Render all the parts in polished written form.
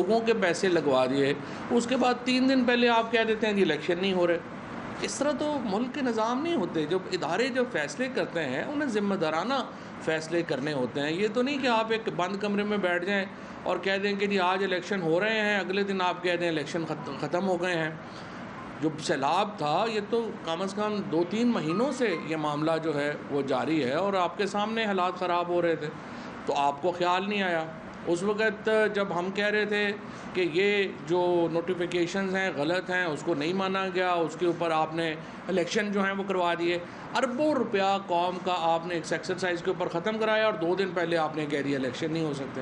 لوگوں کے پیسے لگوا دیے، اس کے بعد 3 دن پہلے آپ کہہ دیتے ہیں جی الیکشن نہیں ہو رہے۔ اس طرح تو ملک کے نظام نہیں ہوتے۔ جب ادارے جب فیصلے کرتے ہیں انہیں ذمہ دارانہ فیصلے کرنے ہوتے ہیں۔ یہ تو نہیں کہ آپ ایک بند کمرے میں بیٹھ جائیں اور کہہ دیں کہ جی آج الیکشن ہو رہے ہیں، اگلے دن آپ کہہ دیں الیکشن ختم ہو گئے ہیں۔ جو سیلاب تھا یہ تو کم از کم 2-3 مہینوں سے یہ معاملہ جو ہے وہ جاری ہے، اور آپ کے سامنے حالات خراب ہو رہے تھے، تو آپ کو خیال نہیں آیا۔ اس وقت جب ہم کہہ رہے تھے کہ یہ جو نوٹیفیکیشنز ہیں غلط ہیں، اس کو نہیں مانا گیا، اس کے اوپر آپ نے الیکشن جو ہیں وہ کروا دیے، اربوں روپیہ قوم کا آپ نے ایک ایکسرسائز کے اوپر ختم کرایا، اور 2 دن پہلے آپ نے کہہ دیا الیکشن نہیں ہو سکتے۔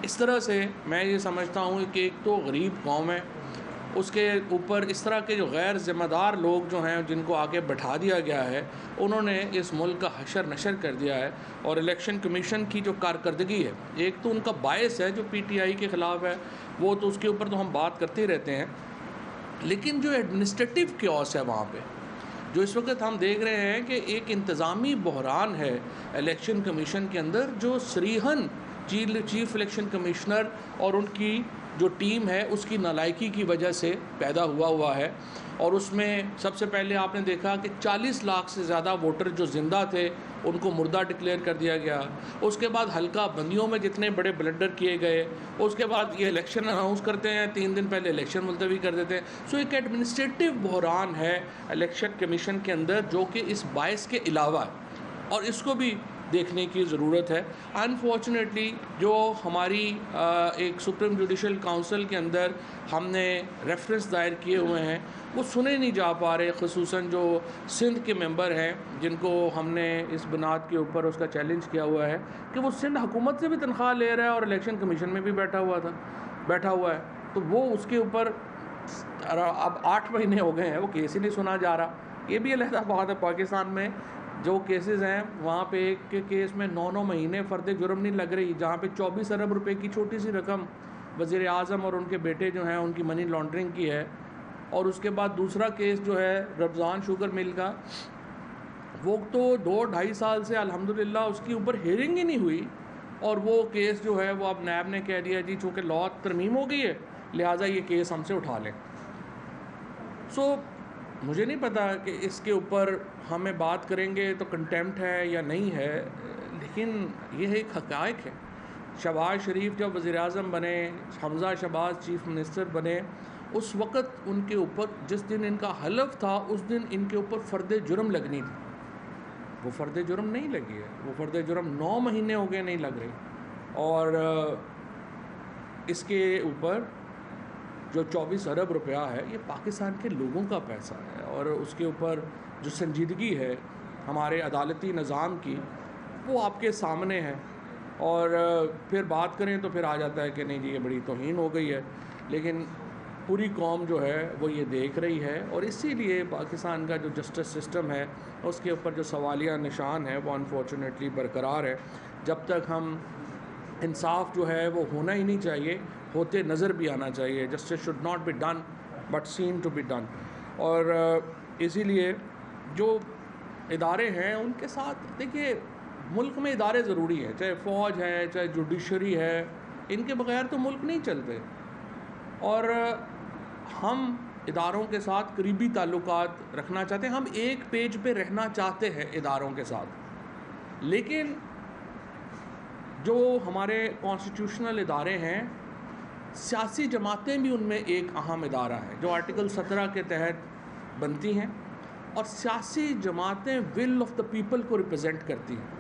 اس طرح سے میں یہ سمجھتا ہوں کہ ایک تو غریب قوم ہے، اس کے اوپر اس طرح کے جو غیر ذمہ دار لوگ جو ہیں جن کو آگے بٹھا دیا گیا ہے، انہوں نے اس ملک کا حشر نشر کر دیا ہے۔ اور الیکشن کمیشن کی جو کارکردگی ہے، ایک تو ان کا باعث ہے جو پی ٹی آئی کے خلاف ہے، وہ تو اس کے اوپر تو ہم بات کرتے ہی رہتے ہیں، لیکن جو ایڈمنسٹریٹو کیوس ہے وہاں پہ، جو اس وقت ہم دیکھ رہے ہیں کہ ایک انتظامی بحران ہے الیکشن کمیشن کے اندر، جو صریحاً چیف الیکشن کمشنر اور ان کی جو ٹیم ہے اس کی نالائکی کی وجہ سے پیدا ہوا ہے۔ اور اس میں سب سے پہلے آپ نے دیکھا کہ 40 لاکھ سے زیادہ ووٹر جو زندہ تھے ان کو مردہ ڈکلیئر کر دیا گیا۔ اس کے بعد حلقہ بندیوں میں جتنے بڑے بلنڈر کیے گئے، اس کے بعد یہ الیکشن اناؤنس کرتے ہیں، 3 دن پہلے الیکشن ملتوی کر دیتے ہیں۔ سو ایک ایڈمنسٹریٹو بحران ہے الیکشن کمیشن کے اندر، جو کہ اس باعث کے علاوہ ہے، اور اس کو بھی دیکھنے کی ضرورت ہے۔ انفارچونیٹلی جو ہماری ایک سپریم جوڈیشل کونسل کے اندر ہم نے ریفرنس دائر کیے ہوئے ہیں، وہ سنے نہیں جا پا رہے، خصوصاً جو سندھ کے ممبر ہیں جن کو ہم نے اس بنیاد کے اوپر اس کا چیلنج کیا ہوا ہے کہ وہ سندھ حکومت سے بھی تنخواہ لے رہا ہے اور الیکشن کمیشن میں بھی بیٹھا ہوا ہے، تو وہ اس کے اوپر اب 8 مہینے ہو گئے ہیں وہ کیس ہی نہیں سنا جا رہا۔ یہ بھی علیحدہ بات ہے، پاکستان میں جو کیسز ہیں وہاں پہ ایک کے کیس میں 9 مہینے فرد جرم نہیں لگ رہی، جہاں پہ 24 ارب روپے کی چھوٹی سی رقم وزیر اعظم اور ان کے بیٹے جو ہیں ان کی منی لانڈرنگ کی ہے۔ اور اس کے بعد دوسرا کیس جو ہے رمضان شوگر مل کا، وہ تو 2-2.5 سال سے الحمدللہ اس کی اوپر ہیئرنگ ہی نہیں ہوئی، اور وہ کیس جو ہے وہ اب نیب نے کہہ دیا جی چونکہ لا ترمیم ہو گئی ہے لہٰذا یہ کیس ہم سے اٹھا لیں۔ سو مجھے نہیں پتا کہ اس کے اوپر ہمیں بات کریں گے تو کنٹیمپٹ ہے یا نہیں ہے، لیکن یہ ایک حقائق ہے۔ شہباز شریف جب وزیر اعظم بنے، حمزہ شہباز چیف منسٹر بنے، اس وقت ان کے اوپر جس دن ان کا حلف تھا اس دن ان کے اوپر فرد جرم لگنی تھی، وہ فرد جرم نہیں لگی ہے، وہ فرد جرم 9 مہینے ہو گئے نہیں لگ رہی۔ اور اس کے اوپر جو 24 ارب روپیہ ہے یہ پاکستان کے لوگوں کا پیسہ ہے، اور اس کے اوپر جو سنجیدگی ہے ہمارے عدالتی نظام کی وہ آپ کے سامنے ہے۔ اور پھر بات کریں تو پھر آ جاتا ہے کہ نہیں جی یہ بڑی توہین ہو گئی ہے، لیکن پوری قوم جو ہے وہ یہ دیکھ رہی ہے، اور اسی لیے پاکستان کا جو جسٹس سسٹم ہے اس کے اوپر جو سوالیہ نشان ہے وہ انفارچونیٹلی برقرار ہے۔ جب تک ہم انصاف جو ہے وہ ہونا ہی نہیں چاہیے، ہوتے نظر بھی آنا چاہیے۔ Justice should not be done but seen to be done. اور اسی لیے جو ادارے ہیں ان کے ساتھ دیکھیے، ملک میں ادارے ضروری ہیں، چاہے فوج ہے چاہے جوڈیشری ہے، ان کے بغیر تو ملک نہیں چلتے، اور ہم اداروں کے ساتھ قریبی تعلقات رکھنا چاہتے ہیں، ہم ایک پیج پہ رہنا چاہتے ہیں اداروں کے ساتھ، لیکن جو ہمارے کانسٹیٹیوشنل ادارے ہیں، سیاسی جماعتیں بھی ان میں ایک اہم ادارہ ہے جو آرٹیکل 17 کے تحت بنتی ہیں، اور سیاسی جماعتیں ول آف دا پیپل کو ریپرزینٹ کرتی ہیں۔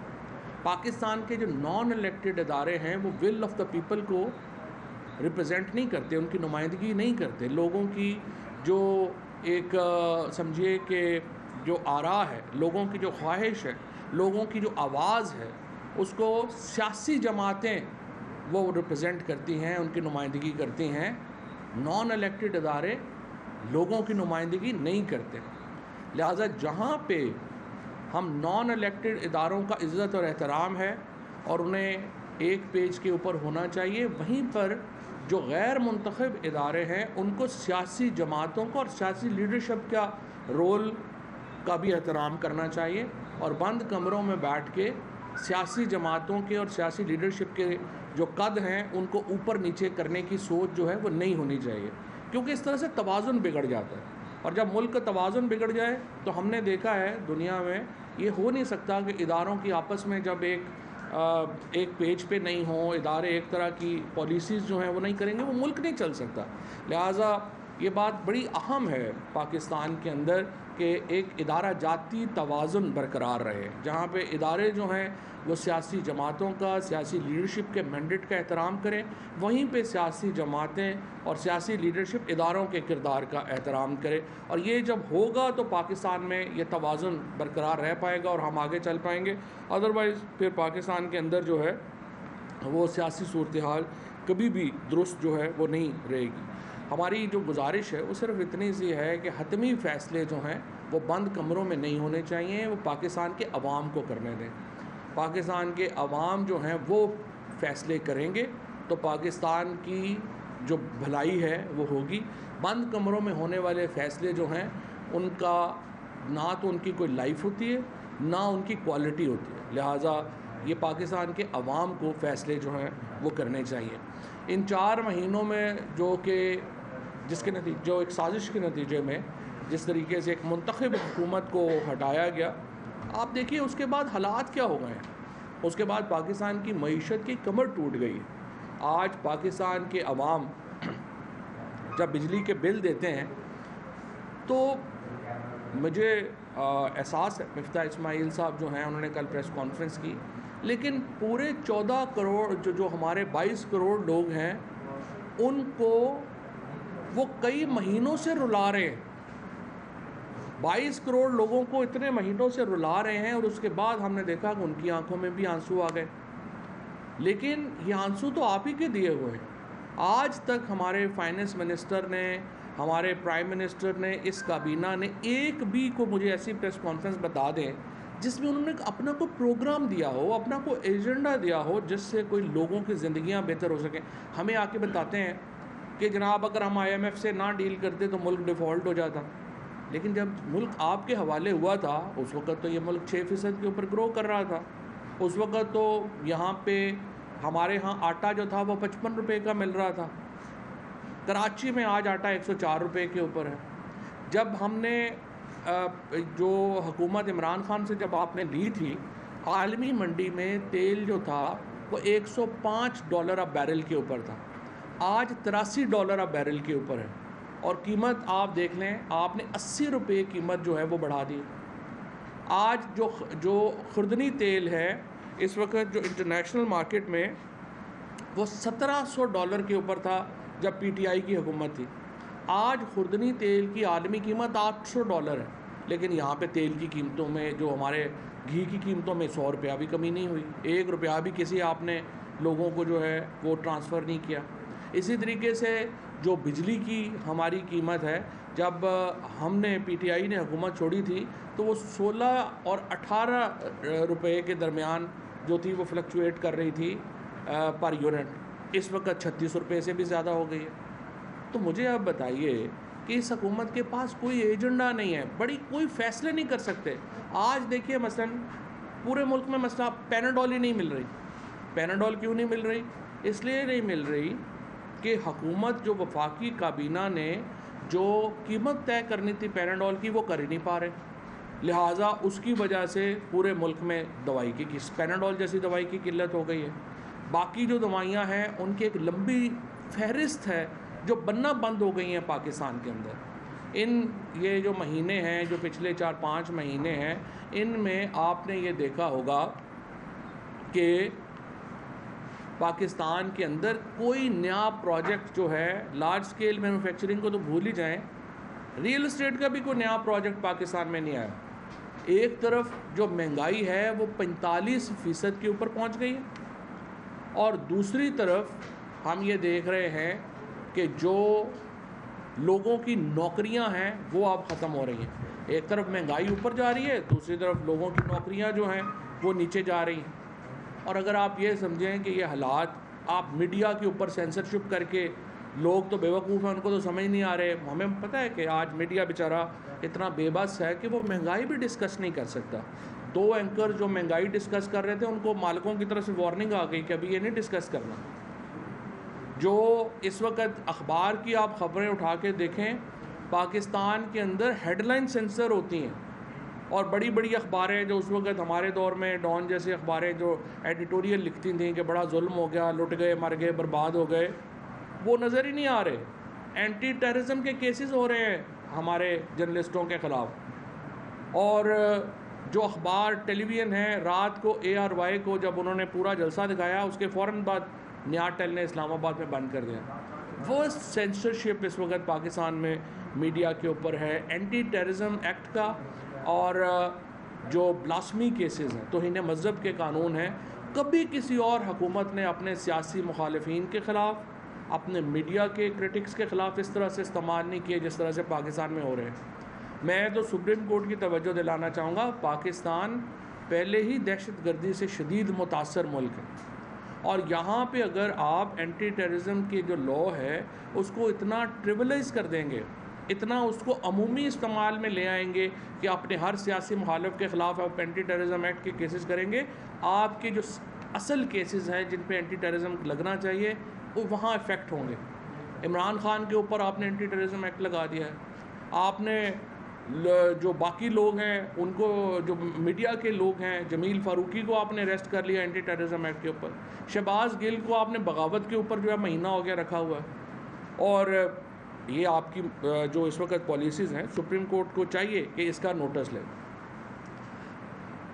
پاکستان کے جو نان الیکٹڈ ادارے ہیں وہ ول آف دا پیپل کو ریپرزینٹ نہیں کرتے، ان کی نمائندگی نہیں کرتے، لوگوں کی جو ایک سمجھیے کہ جو آراء ہے، لوگوں کی جو خواہش ہے، لوگوں کی جو آواز ہے، اس کو سیاسی جماعتیں وہ ریپرزینٹ کرتی ہیں، ان کی نمائندگی کرتی ہیں۔ نان الیکٹڈ ادارے لوگوں کی نمائندگی نہیں کرتے، لہٰذا جہاں پہ ہم نان الیکٹڈ اداروں کا عزت اور احترام ہے اور انہیں ایک پیج کے اوپر ہونا چاہیے، وہیں پر جو غیر منتخب ادارے ہیں ان کو سیاسی جماعتوں کو اور سیاسی لیڈرشپ کا رول کا بھی احترام کرنا چاہیے، اور بند کمروں میں بیٹھ کے سیاسی جماعتوں کے اور سیاسی لیڈرشپ کے جو قد ہیں ان کو اوپر نیچے کرنے کی سوچ جو ہے وہ نہیں ہونی چاہیے، کیونکہ اس طرح سے توازن بگڑ جاتا ہے، اور جب ملک کا توازن بگڑ جائے تو ہم نے دیکھا ہے دنیا میں یہ ہو نہیں سکتا کہ اداروں کی آپس میں جب ایک پیج پہ نہیں ہوں، ادارے ایک طرح کی پالیسیز جو ہیں وہ نہیں کریں گے، وہ ملک نہیں چل سکتا۔ لہٰذا یہ بات بڑی اہم ہے پاکستان کے اندر کہ ایک ادارہ جاتی توازن برقرار رہے، جہاں پہ ادارے جو ہیں وہ سیاسی جماعتوں کا، سیاسی لیڈرشپ کے مینڈیٹ کا احترام کریں، وہیں پہ سیاسی جماعتیں اور سیاسی لیڈرشپ اداروں کے کردار کا احترام کرے، اور یہ جب ہوگا تو پاکستان میں یہ توازن برقرار رہ پائے گا اور ہم آگے چل پائیں گے۔ ادروائز پھر پاکستان کے اندر جو ہے وہ سیاسی صورتحال کبھی بھی درست جو ہے وہ نہیں رہے گی۔ ہماری جو گزارش ہے وہ صرف اتنی سی ہے کہ حتمی فیصلے جو ہیں وہ بند کمروں میں نہیں ہونے چاہیے، وہ پاکستان کے عوام کو کرنے دیں۔ پاکستان کے عوام جو ہیں وہ فیصلے کریں گے تو پاکستان کی جو بھلائی ہے وہ ہوگی۔ بند کمروں میں ہونے والے فیصلے جو ہیں ان کا نہ تو ان کی کوئی لائف ہوتی ہے، نہ ان کی کوالٹی ہوتی ہے، لہٰذا یہ پاکستان کے عوام کو فیصلے جو ہیں وہ کرنے چاہیے۔ ان 4 مہینوں میں جو ایک سازش کے نتیجے میں جس طریقے سے ایک منتخب حکومت کو ہٹایا گیا، آپ دیکھیے اس کے بعد حالات کیا ہو گئے ہیں۔ اس کے بعد پاکستان کی معیشت کی کمر ٹوٹ گئی ہے۔ آج پاکستان کے عوام جب بجلی کے بل دیتے ہیں تو مجھے احساس ہے، مفتاح اسماعیل صاحب جو ہیں انہوں نے کل پریس کانفرنس کی، لیکن پورے 14 کروڑ جو ہمارے 22 کروڑ لوگ ہیں ان کو وہ کئی مہینوں سے رلا رہے ہیں۔ 22 کروڑ لوگوں کو اتنے مہینوں سے رلا رہے ہیں، اور اس کے بعد ہم نے دیکھا کہ ان کی آنکھوں میں بھی آنسو آ گئے، لیکن یہ آنسو تو آپ ہی کے دیے ہوئے ہیں۔ آج تک ہمارے فائنانس منسٹر نے، ہمارے پرائم منسٹر نے، اس کابینہ نے ایک بھی کو مجھے ایسی پریس کانفرنس بتا دیں جس میں انہوں نے اپنا کوئی پروگرام دیا ہو، اپنا کوئی ایجنڈا دیا ہو جس سے کوئی لوگوں کی زندگیاں بہتر ہو سکیں۔ ہمیں آ کے بتاتے ہیں کہ جناب اگر ہم IMF سے نہ ڈیل کرتے تو ملک ڈیفالٹ ہو جاتا، لیکن جب ملک آپ کے حوالے ہوا تھا اس وقت تو یہ ملک 6% کے اوپر گرو کر رہا تھا۔ اس وقت تو یہاں پہ ہمارے ہاں آٹا جو تھا وہ 55 روپے کا مل رہا تھا، کراچی میں آج آٹا 104 روپے کے اوپر ہے۔ جب ہم نے جو حکومت عمران خان سے جب آپ نے لی تھی، عالمی منڈی میں تیل جو تھا وہ $105 بیرل کے اوپر تھا، آج $83 بیرل کے اوپر ہے، اور قیمت آپ دیکھ لیں آپ نے 80 روپے قیمت جو ہے وہ بڑھا دی۔ آج جو خوردنی تیل ہے اس وقت جو انٹرنیشنل مارکیٹ میں وہ $1700 کے اوپر تھا جب PTI کی حکومت تھی، آج خوردنی تیل کی عالمی قیمت $800 ہے، لیکن یہاں پہ تیل کی قیمتوں میں، جو ہمارے گھی کی قیمتوں میں 100 روپیہ بھی کمی نہیں ہوئی، 1 روپیہ بھی کسی آپ نے لوگوں کو جو ہے وہ ٹرانسفر نہیں کیا۔ اسی طریقے سے جو بجلی کی ہماری قیمت ہے، جب ہم نے PTI نے حکومت چھوڑی تھی تو وہ 16 اور 18 روپے کے درمیان جو تھی وہ فلکچویٹ کر رہی تھی پر یونٹ، اس وقت 36 روپے سے بھی زیادہ ہو گئی ہے۔ تو مجھے آپ بتائیے کہ اس حکومت کے پاس کوئی ایجنڈا نہیں ہے، کوئی فیصلے نہیں کر سکتے۔ آج دیکھیے مثلا پورے ملک میں مسئلہ پیناڈول ہی نہیں مل رہی۔ پیناڈول کیوں نہیں مل رہی؟ اس لیے نہیں مل رہی کہ حکومت جو وفاقی کابینہ نے جو قیمت طے کرنی تھی پیناڈول کی وہ کر ہی نہیں پا رہے، لہٰذا اس کی وجہ سے پورے ملک میں دوائی کی پیناڈول جیسی دوائی کی قلت ہو گئی ہے۔ باقی جو دوائیاں ہیں ان کی ایک لمبی فہرست ہے جو بننا بند ہو گئی ہیں پاکستان کے اندر۔ یہ جو مہینے ہیں، جو پچھلے 4-5 مہینے ہیں، ان میں آپ نے یہ دیکھا ہوگا کہ پاکستان کے اندر کوئی نیا پروجیکٹ جو ہے، لارج سکیل مینوفیکچرنگ کو تو بھول ہی جائیں، ریئل اسٹیٹ کا بھی کوئی نیا پروجیکٹ پاکستان میں نہیں آیا۔ ایک طرف جو مہنگائی ہے وہ 45% کے اوپر پہنچ گئی ہے، اور دوسری طرف ہم یہ دیکھ رہے ہیں کہ جو لوگوں کی نوکریاں ہیں وہ اب ختم ہو رہی ہیں۔ ایک طرف مہنگائی اوپر جا رہی ہے، دوسری طرف لوگوں کی نوکریاں جو ہیں وہ نیچے جا رہی ہیں۔ اور اگر آپ یہ سمجھیں کہ یہ حالات آپ میڈیا کے اوپر سینسرشپ کر کے، لوگ تو بیوقوف ہیں ان کو تو سمجھ نہیں آ رہے، ہمیں پتہ ہے کہ آج میڈیا بیچارہ اتنا بے بس ہے کہ وہ مہنگائی بھی ڈسکس نہیں کر سکتا۔ 2 اینکر جو مہنگائی ڈسکس کر رہے تھے ان کو مالکوں کی طرف سے وارننگ آ گئی کہ ابھی یہ نہیں ڈسکس کرنا. جو اس وقت اخبار کی آپ خبریں اٹھا کے دیکھیں، پاکستان کے اندر ہیڈ لائن سینسر ہوتی ہیں، اور بڑی بڑی اخباریں جو اس وقت ہمارے دور میں ڈان جیسی اخباریں جو ایڈیٹوریل لکھتی تھیں کہ بڑا ظلم ہو گیا، لٹ گئے، مر گئے، برباد ہو گئے، وہ نظر ہی نہیں آ رہے. اینٹی ٹیررزم کے کیسز ہو رہے ہیں ہمارے جرنلسٹوں کے خلاف. اور جو اخبار ٹیلی ویژن ہیں، رات کو ARY کو جب انہوں نے پورا جلسہ دکھایا، اس کے فوراً بعد نیا ٹیل نے اسلام آباد میں بند کر دیا. وہ سینسرشپ اس وقت پاکستان میں میڈیا کے اوپر ہے. اینٹی ٹیررزم ایکٹ کا اور جو بلاسمی کیسز ہیں، توہین مذہب کے قانون ہیں، کبھی کسی اور حکومت نے اپنے سیاسی مخالفین کے خلاف، اپنے میڈیا کے کرٹکس کے خلاف اس طرح سے استعمال نہیں کیے جس طرح سے پاکستان میں ہو رہے ہیں. میں تو سپریم کورٹ کی توجہ دلانا چاہوں گا، پاکستان پہلے ہی دہشت گردی سے شدید متاثر ملک ہے، اور یہاں پہ اگر آپ اینٹی ٹیررزم کی جو لا ہے اس کو اتنا ٹریولائز کر دیں گے، اتنا اس کو عمومی استعمال میں لے آئیں گے کہ اپنے ہر سیاسی مخالف کے خلاف آپ اینٹی ٹیررزم ایکٹ کے کیسز کریں گے، آپ کے جو اصل کیسز ہیں جن پہ اینٹی ٹیررزم لگنا چاہیے وہ وہاں افیکٹ ہوں گے. عمران خان کے اوپر آپ نے اینٹی ٹیررزم ایکٹ لگا دیا ہے. آپ نے جو باقی لوگ ہیں ان کو، جو میڈیا کے لوگ ہیں، جمیل فاروقی کو آپ نے اریسٹ کر لیا اینٹی ٹیررزم ایکٹ کے اوپر. شہباز گل کو آپ نے بغاوت کے اوپر جو ہے مہینہ ہو گیا رکھا ہوا ہے. اور یہ آپ کی جو اس وقت پالیسیز ہیں، سپریم کورٹ کو چاہیے کہ اس کا نوٹس لے.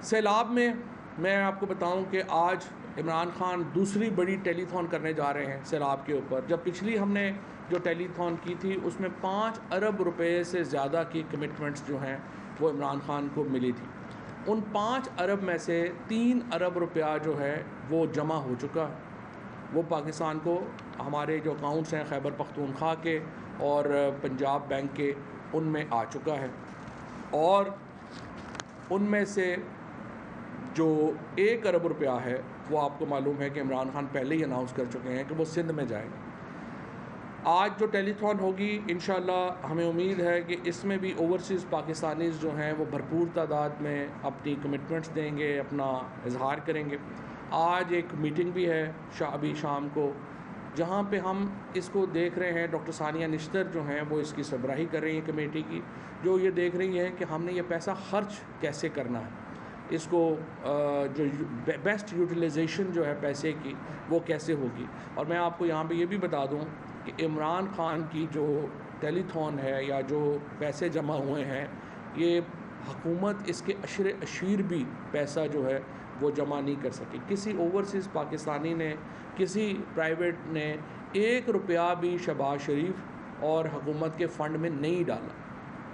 سیلاب میں آپ کو بتاؤں کہ آج عمران خان دوسری بڑی ٹیلی تھون کرنے جا رہے ہیں سیلاب کے اوپر. جب پچھلی ہم نے جو ٹیلی تھون کی تھی اس میں 5 ارب روپے سے زیادہ کی کمٹمنٹس جو ہیں وہ عمران خان کو ملی تھی. ان 5 ارب میں سے 3 ارب روپیہ جو ہے وہ جمع ہو چکا ہے. وہ پاکستان کو ہمارے جو اکاؤنٹس ہیں خیبر پختونخوا کے اور پنجاب بینک کے، ان میں آ چکا ہے. اور ان میں سے جو 1 ارب روپیہ ہے وہ آپ کو معلوم ہے کہ عمران خان پہلے ہی اناؤنس کر چکے ہیں کہ وہ سندھ میں جائے گا. آج جو ٹیلی تھون ہوگی انشاءاللہ ہمیں امید ہے کہ اس میں بھی اوورسیز پاکستانیز جو ہیں وہ بھرپور تعداد میں اپنی کمٹمنٹس دیں گے، اپنا اظہار کریں گے. آج ایک میٹنگ بھی ہے ابھی شام کو، جہاں پہ ہم اس کو دیکھ رہے ہیں. ڈاکٹر ثانیہ نشتر جو ہیں وہ اس کی سربراہی کر رہی ہیں کمیٹی کی، جو یہ دیکھ رہی ہیں کہ ہم نے یہ پیسہ خرچ کیسے کرنا ہے، اس کو جو بیسٹ یوٹیلائزیشن جو ہے پیسے کی وہ کیسے ہوگی. اور میں آپ کو یہاں پہ یہ بھی بتا دوں کہ عمران خان کی جو ٹیلی تھون ہے یا جو پیسے جمع ہوئے ہیں، یہ حکومت اس کے اشیر بھی پیسہ جو ہے وہ جمع نہیں کر سکی. کسی اوورسیز پاکستانی نے، کسی پرائیویٹ نے 1 روپیہ بھی شہباز شریف اور حکومت کے فنڈ میں نہیں ڈالا.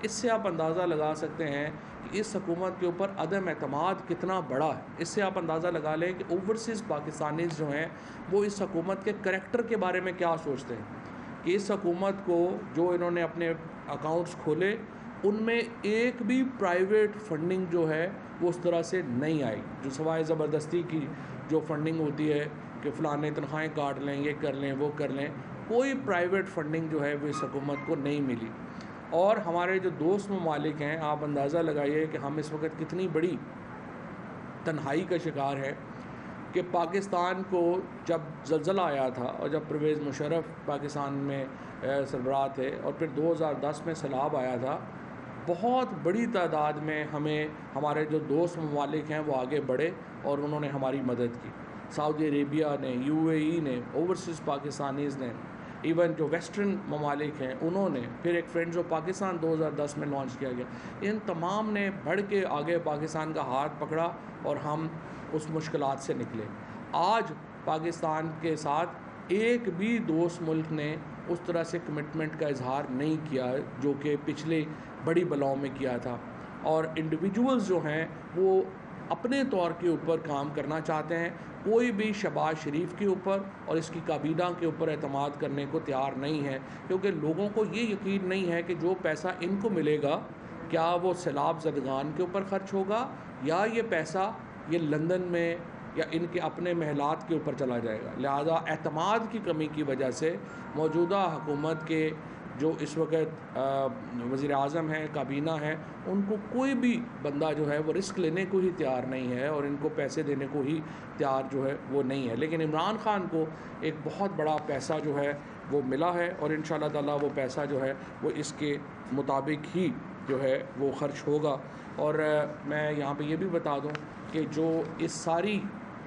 اس سے آپ اندازہ لگا سکتے ہیں کہ اس حکومت کے اوپر عدم اعتماد کتنا بڑا ہے. اس سے آپ اندازہ لگا لیں کہ اوورسیز پاکستانیز جو ہیں وہ اس حکومت کے کریکٹر کے بارے میں کیا سوچتے ہیں، کہ اس حکومت کو جو انہوں نے اپنے اکاؤنٹس کھولے ان میں ایک بھی پرائیویٹ فنڈنگ جو ہے وہ اس طرح سے نہیں آئی، جو سوائے زبردستی کی جو فنڈنگ ہوتی ہے کہ فلانے تنخواہیں کاٹ لیں، یہ کر لیں، وہ کر لیں. کوئی پرائیویٹ فنڈنگ جو ہے وہ اس حکومت کو نہیں ملی. اور ہمارے جو دوست ممالک ہیں، آپ اندازہ لگائیے کہ ہم اس وقت کتنی بڑی تنہائی کا شکار ہے کہ پاکستان کو جب زلزلہ آیا تھا اور جب پرویز مشرف پاکستان میں سربراہ تھے اور پھر 2010 میں سیلاب آیا تھا، بہت بڑی تعداد میں ہمارے جو دوست ممالک ہیں وہ آگے بڑھے اور انہوں نے ہماری مدد کی. سعودی عربیہ نے، UAE نے، اوورسیز پاکستانیز نے، ایون جو ویسٹرن ممالک ہیں انہوں نے، پھر ایک فرینڈز آف پاکستان 2010 میں لانچ کیا گیا. ان تمام نے بڑھ کے آگے پاکستان کا ہاتھ پکڑا اور ہم اس مشکلات سے نکلے. آج پاکستان کے ساتھ ایک بھی دوست ملک نے اس طرح سے کمٹمنٹ کا اظہار نہیں کیا جو کہ پچھلے بڑی بلاؤں میں کیا تھا. اور انڈیویجولز جو ہیں وہ اپنے طور کے اوپر کام کرنا چاہتے ہیں. کوئی بھی شہباز شریف کے اوپر اور اس کی کابینہ کے اوپر اعتماد کرنے کو تیار نہیں ہے، کیونکہ لوگوں کو یہ یقین نہیں ہے کہ جو پیسہ ان کو ملے گا کیا وہ سیلاب زدگان کے اوپر خرچ ہوگا یا یہ پیسہ یہ لندن میں یا ان کے اپنے محلات کے اوپر چلا جائے گا. لہذا اعتماد کی کمی کی وجہ سے موجودہ حکومت کے جو اس وقت وزیر اعظم ہیں، کابینہ ہے، ان کو کوئی بھی بندہ جو ہے وہ رسک لینے کو ہی تیار نہیں ہے اور ان کو پیسے دینے کو ہی تیار جو ہے وہ نہیں ہے. لیکن عمران خان کو ایک بہت بڑا پیسہ جو ہے وہ ملا ہے اور انشاءاللہ تعالیٰ وہ پیسہ جو ہے وہ اس کے مطابق ہی جو ہے وہ خرچ ہوگا. اور میں یہاں پہ یہ بھی بتا دوں کہ جو اس ساری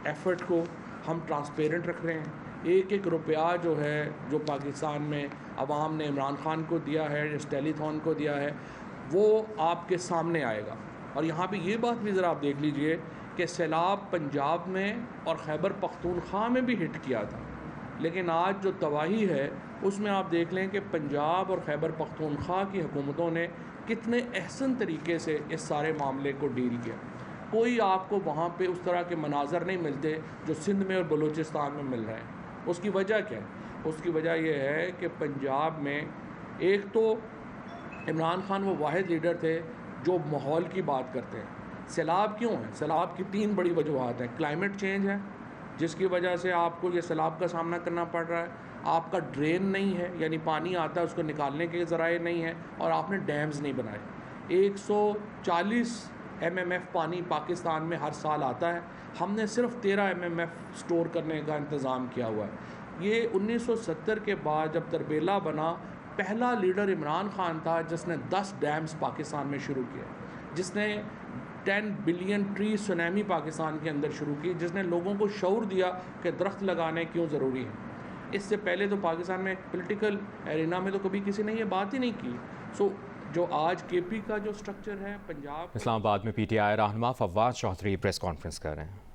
ایفرٹ کو ہم ٹرانسپیرنٹ رکھ رہے ہیں. ایک ایک روپیہ جو ہے جو پاکستان میں عوام نے عمران خان کو دیا ہے، اس ٹیلی تھون کو دیا ہے، وہ آپ کے سامنے آئے گا. اور یہاں پہ یہ بات بھی ذرا آپ دیکھ لیجئے کہ سیلاب پنجاب میں اور خیبر پختونخوا میں بھی ہٹ کیا تھا، لیکن آج جو تباہی ہے اس میں آپ دیکھ لیں کہ پنجاب اور خیبر پختونخوا کی حکومتوں نے کتنے احسن طریقے سے اس سارے معاملے کو ڈیل کیا. کوئی آپ کو وہاں پہ اس طرح کے مناظر نہیں ملتے جو سندھ میں اور بلوچستان میں مل رہے ہیں. اس کی وجہ کیا ہے؟ اس کی وجہ یہ ہے کہ پنجاب میں ایک تو عمران خان وہ واحد لیڈر تھے جو ماحول کی بات کرتے ہیں. سیلاب کیوں ہے؟ سیلاب کی 3 بڑی وجوہات ہیں. کلائمیٹ چینج ہے جس کی وجہ سے آپ کو یہ سیلاب کا سامنا کرنا پڑ رہا ہے. آپ کا ڈرین نہیں ہے، یعنی پانی آتا ہے اس کو نکالنے کے ذرائع نہیں ہے، اور آپ نے ڈیمز نہیں بنائے. 140 MMF پانی پاکستان میں ہر سال آتا ہے، ہم نے صرف 13 MMF سٹور کرنے کا انتظام کیا ہوا ہے. یہ 1970 کے بعد جب تربیلا بنا، پہلا لیڈر عمران خان تھا جس نے 10 ڈیمز پاکستان میں شروع کیا، جس نے 10 بلین ٹری سونامی پاکستان کے اندر شروع کی، جس نے لوگوں کو شعور دیا کہ درخت لگانے کیوں ضروری ہیں. اس سے پہلے تو پاکستان میں پولیٹیکل ایرینا میں تو کبھی کسی نے یہ بات ہی نہیں کی. جو آج کے پی کا جو سٹرکچر ہے پنجاب. اسلام آباد میں PTI رہنما فواد چودھری پریس کانفرنس کر رہے ہیں.